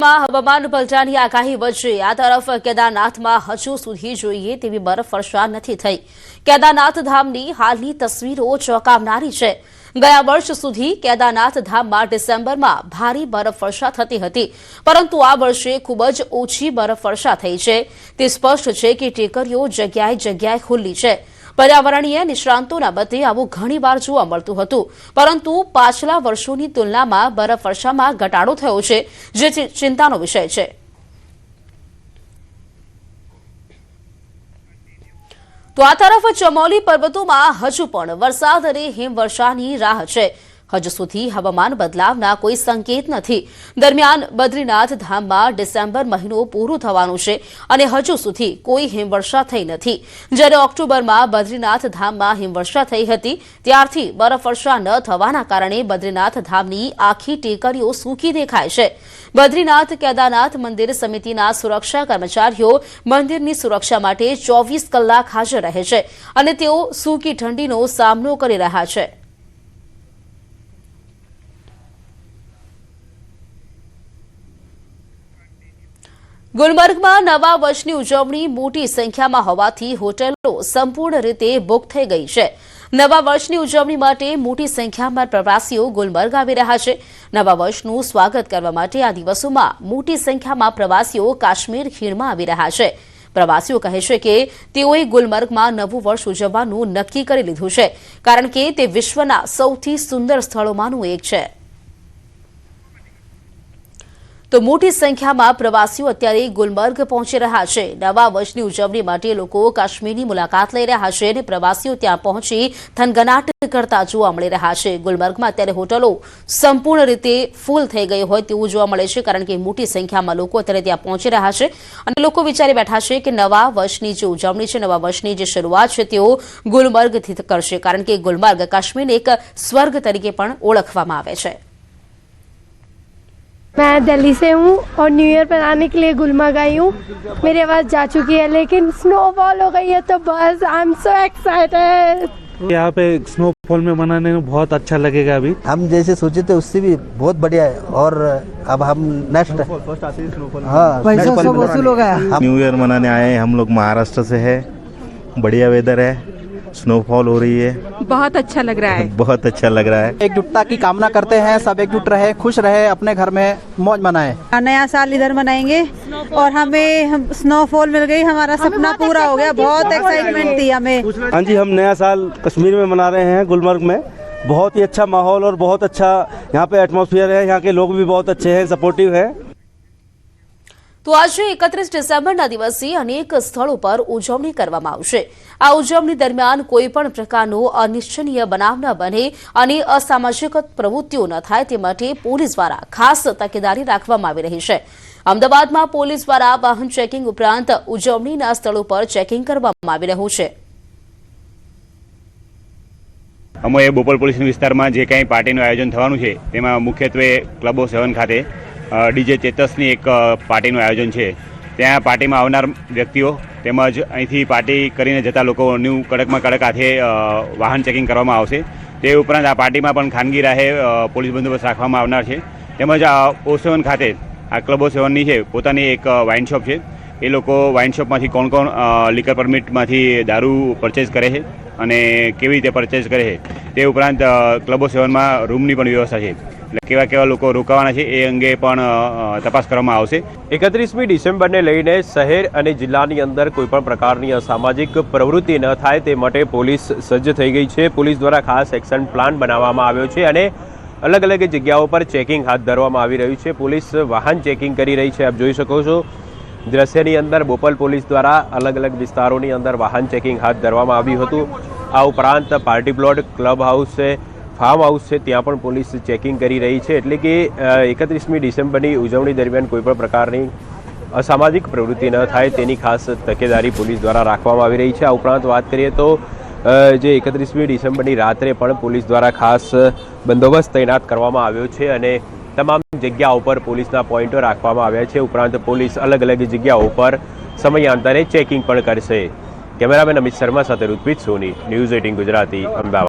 હવામાન પલટાની આગાહી વચ્ચે આ તરફ કેદારનાથમાં હજુ સુધી જોઈએ તેવી બરફવર્ષા નથી થઈ। કેદારનાથ ધામની હાલની તસવીરો ચોંકાવનારી છે। ગયા વર્ષ સુધી કેદારનાથ ધામમાં ડિસેમ્બરમાં ભારે બરફવર્ષા થતી હતી, પરંતુ આ વર્ષે ખૂબ જ ઓછી બરફવર્ષા થઈ છે। તે સ્પષ્ટ છે કે ટેકરીઓ જગ્યાએ જગ્યાએ ખુલ્લી છે। पर्यावरणीय निष्णातों मते आवुं घणीवार जोवा मळतुं हतुं, परंतु पाछला वर्षोनी तुलनामां बरफवर्षामां घटाडो थयो छे, जे चिंतानो विषय छे। तो आ तरफ चमोली पर्वतोमां हजू पण वरसाद अने हिमवर्षानी राह छे। हजू सुधी हवामान बदलावना कोई संकेत नथी। दरमियान बद्रीनाथ धाममां डिसेम्बर महीनो पूरो थवानो छे अने हजू सुधी कोई हिमवर्षा थई नथी। ज्यारे ऑक्टोबरमां बद्रीनाथ धाममां हिमवर्षा थई हती, त्यारथी बरफवर्षा न थवाना कारणे बद्रीनाथ धामनी आखी टेकरीओ सूकी देखाय छे। बद्रीनाथ केदारनाथ मंदिर समितिना सुरक्षा कर्मचारीओ मंदिरनी सुरक्षा माटे 24 कलाक हाजर रहे छे अने तेओ सूकी ठंडीनो सामनो करी रह्या छे। गुलमर्गमां नवा वर्षनी उजवणी मोटी संख्यामां होवाथी होटलो संपूर्ण रीते बुक थई गई छे। नवा वर्षनी उजवणी माटे मोटी संख्यामां प्रवासीओ गुलमर्ग आवी रह्या छे। नवा वर्षनुं स्वागत करवा माटे आ दिवसोमां मोटी संख्यामां प्रवासीओ काश्मीर खीणमां आवी रह्या छे। प्रवासीओ कहे छे के तेओए गुलमर्गमां नवुं वर्ष उजववानुं नक्की करी लीधुं छे, कारण के ते विश्वना सौथी सुंदर स्थळोमांनुं एक छे। तो मोटी संख्या में प्रवासीओ अत्यारे गुलमर्ग पहुंची रहा है। नवा वर्षनी उजवणी माटे लोको काश्मीरनी मुलाकात लई रह्या छे अने प्रवासीओ त्यां पहोंची थनगनाट करता जोवा मळी रह्या छे। गुलमर्गमां अत्यारे होटलो संपूर्ण रीते फूल थई गई होय तेवुं जोवा मळे छे, कारण के मोटी संख्या में लोको अत्यारे त्यां पहोंची रह्या छे अने लोको विचारी बैठा छे के नवा वर्षनी जे उजवणी छे, नवा वर्षनी जे शरूआत छे तेओ गुलमर्गथी करशे, कारण के गुलमर्ग काश्मीरने एक स्वर्ग तरीके पण ओळखवामां आवे छे। मैं दिल्ली से हूँ और न्यू ईयर मनाने के लिए गुलमर्ग आई हूँ। मेरी आवाज़ जा चुकी है, लेकिन स्नोफॉल हो गई है तो बस आई एम सो एक्साइटेड। यहाँ पे स्नोफॉल में मनाने में बहुत अच्छा लगेगा। अभी हम जैसे सोचे थे उससे भी बहुत बढ़िया है, और अब हम नेक्स्ट पैसा सब वसूल हो गया। न्यू ईयर मनाने आए हैं हम लोग, महाराष्ट्र से है। बढ़िया वेदर है, स्नोफॉल हो रही है, बहुत अच्छा लग रहा है। बहुत अच्छा लग रहा है। एकजुटता की कामना करते हैं, सब एकजुट रहे, खुश रहे, अपने घर में मौज मनाएं। नया साल इधर मनाएंगे और हमें स्नोफॉल मिल गई, हमारा सपना पूरा हो गया। बहुत एक्साइटमेंट थी हमें। हाँ जी, हम नया साल कश्मीर में मना रहे हैं, गुलमर्ग में। बहुत ही अच्छा माहौल और बहुत अच्छा यहाँ पे एटमॉस्फेयर है। यहाँ के लोग भी बहुत अच्छे हैं, सपोर्टिव है। तो आज 31 डिसेम्बरना दिवसे अनेक स्थळों पर उजवणी करवामां आवशे। आ उजवणी दरमियान कोईपण प्रकारनो अनिच्छनीय बनाव न बने अने असामाजिक प्रवृत्तिओ न थाय ते माटे पोलीस द्वारा खास तकेदारी राखवामां आवी रही छे। अमदावादमां पोलीस द्वारा वाहन चेकिंग उपरांत उजवणीना स्थळो पर चेकिंग करवामां आवी रह्युं छे। अमे बोपल पोलीस विस्तारमां जे कंई पार्टीनुं आयोजन थवानुं छे तेमां मुख्यत्वे क्लबो 7 खाते डीजे चेतसनी एक पार्टीनुं आयोजन है। त्यां पार्टीमां आवनार व्यक्तिओ तेमज अहींथी पार्टी करीने जता लोकोनुं कड़कमां कड़क हाथे वाहन चेकिंग करवामां आवशे। ते उपरांत आ पार्टीमां पण खानगी राहे पोलीस बंदोबस्त राखवामां आवनार छे। तेमज आ O7 खाते आ क्लबो 7 नी छे पोतानी एक वाइन शॉप छे। ए लोको वाइन शॉपमांथी कोण कोण लिकर परमिटमांथी दारू परचेज करे छे अने केवी रीते परचेज करे छे, ते उपरांत क्लबो 7 मां रूमनी पण व्यवस्था छे। केवा केवा लोको रोकावाना छे ए अंगे पण तपास करवामां आवशे। 31મી ડિસેમ્બરને લઈને શહેર અને જિલ્લાની અંદર કોઈપણ પ્રકારની અસામાજિક પ્રવૃત્તિ ન થાય તે માટે પોલીસ સજ્જ થઈ ગઈ છે। પોલીસ દ્વારા ખાસ એક્શન પ્લાન બનાવવામાં આવ્યો છે અને અલગ અલગ જગ્યાઓ પર ચેકિંગ હાથ ધરવામાં આવી રહ્યું છે। પોલીસ વાહન ચેકિંગ કરી રહી છે। આપ જોઈ શકો છો દ્રશ્યની અંદર બોપલ પોલીસ દ્વારા અલગ અલગ વિસ્તારોની અંદર વાહન ચેકિંગ હાથ ધરવામાં આવ્યું હતું। આ ઉપરાંત પાર્ટી પ્લોટ, ક્લબ હાઉસ છે, फार्म हाउस है, ત્યાં પણ પોલીસ ચેકિંગ કરી રહી છે। એટલે કે 31મી ડિસેમ્બરની ઉજવણી દરમિયાન કોઈપણ પ્રકારની અસામાજિક પ્રવૃત્તિ ન થાય તેની ખાસ તકેદારી પોલીસ દ્વારા રાખવામાં આવી રહી છે। આ ઉપરાંત વાત કરીએ તો જે 31મી ડિસેમ્બરની રાત્રે પણ પોલીસ દ્વારા ખાસ બંદોબસ્ત તૈનાત કરવામાં આવ્યો છે અને તમામ જગ્યાઓ પર પોલીસના પોઈન્ટો રાખવામાં આવ્યા છે। ઉપરાંત પોલીસ અલગ અલગ જગ્યાઓ પર સમયાંતરે ચેકિંગ પણ કરશે। કેમેરામેન અમિત શર્મા સાથે ઋત્વિજ સોની, ન્યૂઝ 18 ગુજરાતી, અમદાવાદ।